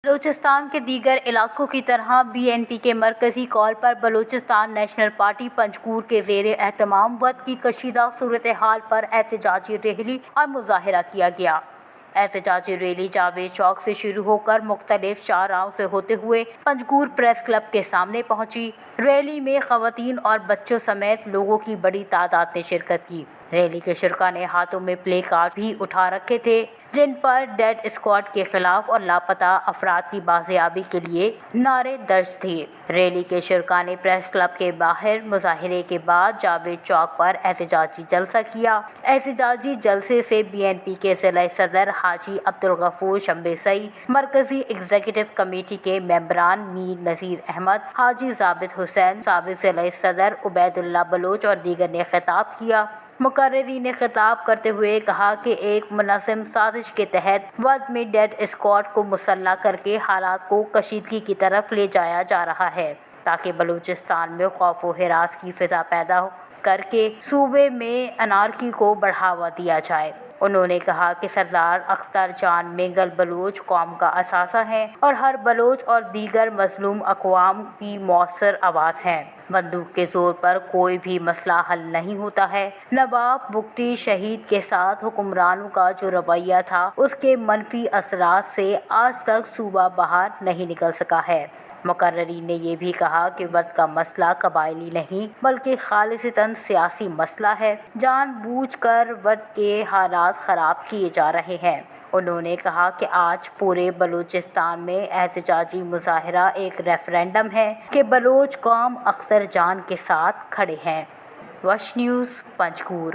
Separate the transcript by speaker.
Speaker 1: بلوچستان کے دیگر علاقوں کی طرح BNP کے مرکزی کال پر بلوچستان نیشنل پارٹی پنجگور کے زیر اہتمام وقت کی کشیدہ صورتحال پر احتجاجی ریلی اور مظاہرہ کیا گیا۔ احتجاجی ریلی جاوید چوک سے شروع ہو کر مختلف چوراہوں سے ہوتے ہوئے پنجگور پریس کلب کے سامنے پہنچی۔ ریلی میں خواتین اور بچوں سمیت لوگوں کی بڑی تعداد نے شرکت کی۔ ریلی کے شرکاء نے ہاتھوں میں پلے کارڈ بھی اٹھا رکھے تھے جن پر ڈیڈ اسکواڈ کے خلاف اور لاپتہ افراد کی بازیابی کے لیے نعرے درج تھے۔ ریلی کے شرکاء نے پریس کلب کے باہر مظاہرے کے بعد جاوید چوک پر احتجاجی جلسہ کیا۔ احتجاجی جلسے سے BNP کے ضلع صدر حاجی عبدالغفور شمبیسئی، مرکزی ایگزیکٹو کمیٹی کے ممبران میر نذیر احمد، حاجی ضابط حسین، سابق ضلع صدر عبید اللہ بلوچ اور دیگر نے خطاب کیا۔ مقررین نے خطاب کرتے ہوئے کہا کہ ایک منظم سازش کے تحت وفد میں ڈیڈ اسکواڈ کو مسلح کر کے حالات کو کشیدگی کی طرف لے جایا جا رہا ہے تاکہ بلوچستان میں خوف و ہراس کی فضا پیدا کر کے صوبے میں انارکی کو بڑھاوا دیا جائے۔ انہوں نے کہا کہ سردار اختر جان مینگل بلوچ قوم کا اثاثہ ہیں اور ہر بلوچ اور دیگر مظلوم اقوام کی مؤثر آواز ہیں۔ بندوق کے زور پر کوئی بھی مسئلہ حل نہیں ہوتا ہے۔ نواب بگٹی شہید کے ساتھ حکمرانوں کا جو رویہ تھا اس کے منفی اثرات سے آج تک صوبہ باہر نہیں نکل سکا ہے۔ مقررین نے یہ بھی کہا کہ وفد کا مسئلہ قبائلی نہیں بلکہ خالصتاً سیاسی مسئلہ ہے۔ جان بوجھ کر وفد کے حالات خراب کیے جا رہے ہیں۔ انہوں نے کہا کہ آج پورے بلوچستان میں احتجاجی مظاہرہ ایک ریفرنڈم ہے کہ بلوچ قوم اختر جان کے ساتھ کھڑے ہیں۔ وش نیوز، پنجگور۔